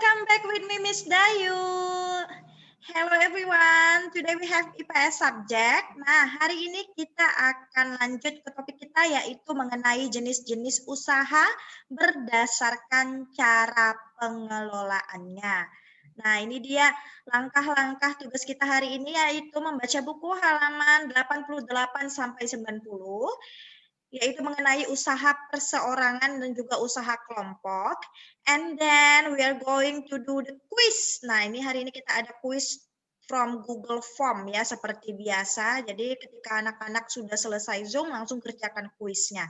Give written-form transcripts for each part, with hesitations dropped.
welcome back with me, Miss Dayu. Hello everyone, today we have IPS subject. Nah, hari ini kita akan lanjut ke topik kita yaitu mengenai jenis-jenis usaha berdasarkan cara pengelolaannya. Nah, ini dia langkah-langkah tugas kita hari ini yaitu membaca buku halaman 88 sampai 90. Yaitu mengenai usaha perseorangan dan juga usaha kelompok. And then we are going to do the quiz. Nah, ini hari ini kita ada quiz from Google Form ya, seperti biasa. Jadi ketika anak-anak sudah selesai Zoom, langsung kerjakan quiznya.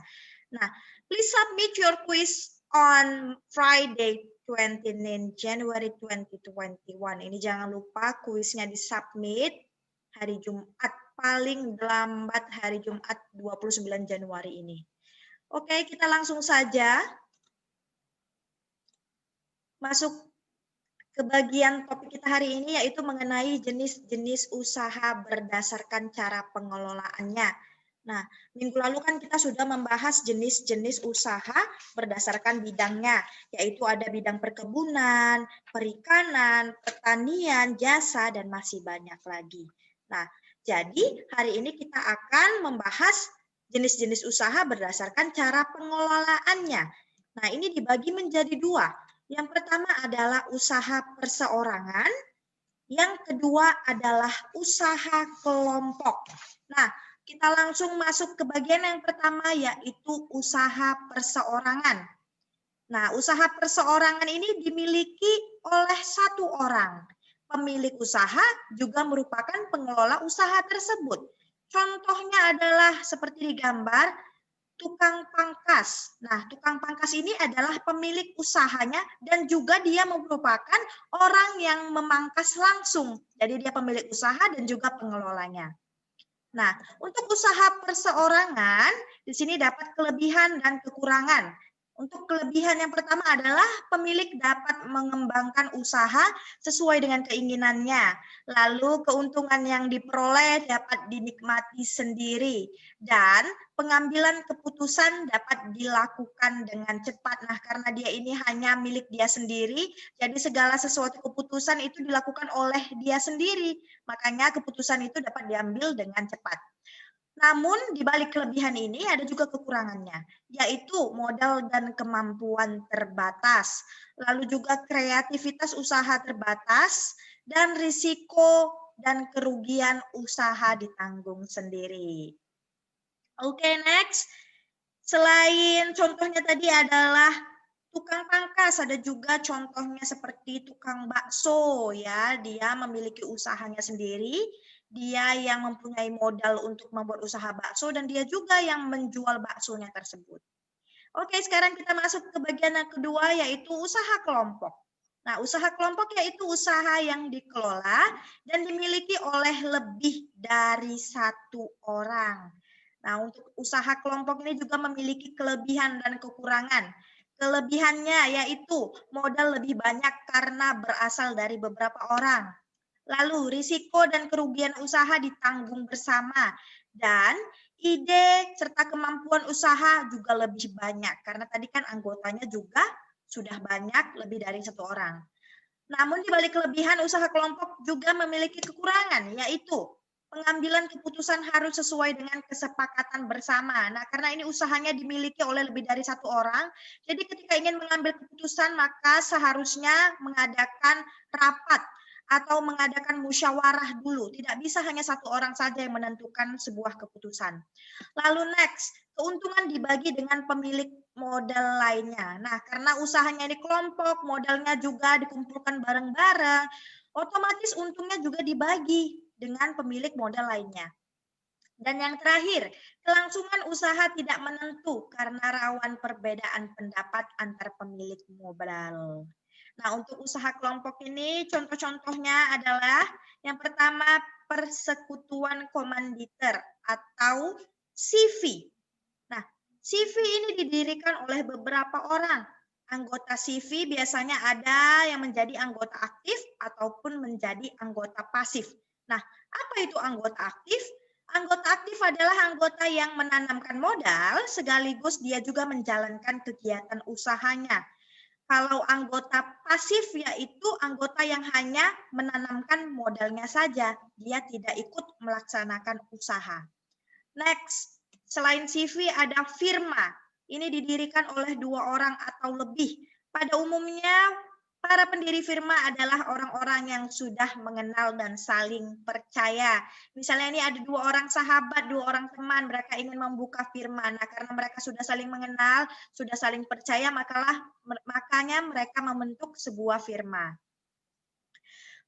Nah, please submit your quiz on Friday 29 January 2021. Ini jangan lupa quiznya disubmit hari Jumat, paling lambat hari Jumat 29 Januari ini. Oke, kita langsung saja masuk ke bagian topik kita hari ini, yaitu mengenai jenis-jenis usaha berdasarkan cara pengelolaannya. Nah, minggu lalu kan kita sudah membahas jenis-jenis usaha berdasarkan bidangnya, yaitu ada bidang perkebunan, perikanan, pertanian, jasa, dan masih banyak lagi. Nah, jadi hari ini kita akan membahas jenis-jenis usaha berdasarkan cara pengelolaannya. Nah, ini dibagi menjadi dua. Yang pertama adalah usaha perseorangan, yang kedua adalah usaha kelompok. Nah, kita langsung masuk ke bagian yang pertama yaitu usaha perseorangan. Nah, usaha perseorangan ini dimiliki oleh satu orang. Pemilik usaha juga merupakan pengelola usaha tersebut. Contohnya adalah seperti di gambar, tukang pangkas. Nah, tukang pangkas ini adalah pemilik usahanya dan juga dia merupakan orang yang memangkas langsung. Jadi dia pemilik usaha dan juga pengelolanya. Nah, untuk usaha perseorangan, di sini dapat kelebihan dan kekurangan. Untuk kelebihan yang pertama adalah pemilik dapat mengembangkan usaha sesuai dengan keinginannya. Lalu keuntungan yang diperoleh dapat dinikmati sendiri. Dan pengambilan keputusan dapat dilakukan dengan cepat. Nah, karena dia ini hanya milik dia sendiri, jadi segala sesuatu keputusan itu dilakukan oleh dia sendiri. Makanya keputusan itu dapat diambil dengan cepat. Namun di balik kelebihan ini ada juga kekurangannya, yaitu modal dan kemampuan terbatas, lalu juga kreativitas usaha terbatas, dan risiko dan kerugian usaha ditanggung sendiri. Oke, next. Selain contohnya tadi adalah tukang pangkas, ada juga contohnya seperti tukang bakso ya, dia memiliki usahanya sendiri. Dia yang mempunyai modal untuk membuat usaha bakso dan dia juga yang menjual baksonya tersebut. Oke, sekarang kita masuk ke bagian yang kedua yaitu usaha kelompok. Nah, usaha kelompok yaitu usaha yang dikelola dan dimiliki oleh lebih dari satu orang. Nah, untuk usaha kelompok ini juga memiliki kelebihan dan kekurangan. Kelebihannya yaitu modal lebih banyak karena berasal dari beberapa orang. Lalu risiko dan kerugian usaha ditanggung bersama dan ide serta kemampuan usaha juga lebih banyak karena tadi kan anggotanya juga sudah banyak lebih dari satu orang. Namun di balik kelebihan usaha kelompok juga memiliki kekurangan yaitu pengambilan keputusan harus sesuai dengan kesepakatan bersama. Nah, karena ini usahanya dimiliki oleh lebih dari satu orang, jadi ketika ingin mengambil keputusan maka seharusnya mengadakan rapat atau mengadakan musyawarah dulu. Tidak bisa hanya satu orang saja yang menentukan sebuah keputusan. Lalu next, keuntungan dibagi dengan pemilik modal lainnya. Nah, karena usahanya ini kelompok, modalnya juga dikumpulkan bareng-bareng, otomatis untungnya juga dibagi dengan pemilik modal lainnya. Dan yang terakhir, kelangsungan usaha tidak menentu karena rawan perbedaan pendapat antar pemilik modal. Nah, untuk usaha kelompok ini contoh-contohnya adalah yang pertama persekutuan komanditer atau CV. Nah, CV ini didirikan oleh beberapa orang. Anggota CV biasanya ada yang menjadi anggota aktif ataupun menjadi anggota pasif. Nah, apa itu anggota aktif? Anggota aktif adalah anggota yang menanamkan modal sekaligus dia juga menjalankan kegiatan usahanya. Kalau anggota pasif yaitu anggota yang hanya menanamkan modalnya saja, dia tidak ikut melaksanakan usaha. Next, selain CV ada firma. Ini didirikan oleh 2 orang atau lebih. Pada umumnya, para pendiri firma adalah orang-orang yang sudah mengenal dan saling percaya. Misalnya ini ada 2 orang sahabat, 2 orang teman, mereka ingin membuka firma. Nah, karena mereka sudah saling mengenal, sudah saling percaya, makanya mereka membentuk sebuah firma.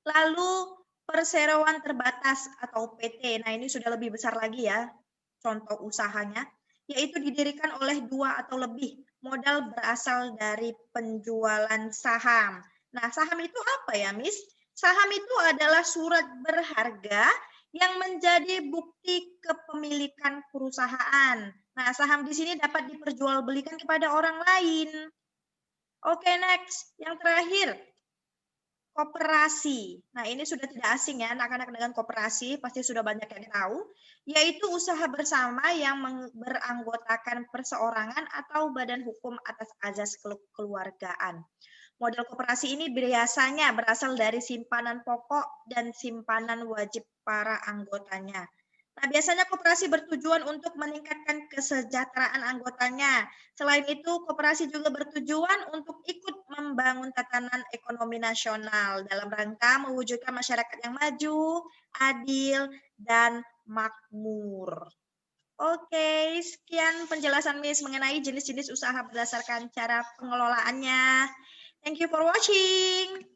Lalu perseroan terbatas atau PT. Nah, ini sudah lebih besar lagi ya contoh usahanya, yaitu didirikan oleh 2 atau lebih. Modal berasal dari penjualan saham. Nah, saham itu apa ya, Miss? Saham itu adalah surat berharga yang menjadi bukti kepemilikan perusahaan. Nah, saham di sini dapat diperjualbelikan kepada orang lain. Oke, next. Yang terakhir, koperasi. Nah, ini sudah tidak asing ya, anak-anak dengan koperasi pasti sudah banyak yang tahu, yaitu usaha bersama yang beranggotakan perseorangan atau badan hukum atas azas kekeluargaan. Model koperasi ini biasanya berasal dari simpanan pokok dan simpanan wajib para anggotanya. Nah, biasanya koperasi bertujuan untuk meningkatkan kesejahteraan anggotanya. Selain itu, koperasi juga bertujuan untuk ikut membangun tatanan ekonomi nasional dalam rangka mewujudkan masyarakat yang maju, adil, dan makmur. Oke, sekian penjelasan Miss mengenai jenis-jenis usaha berdasarkan cara pengelolaannya. Thank you for watching.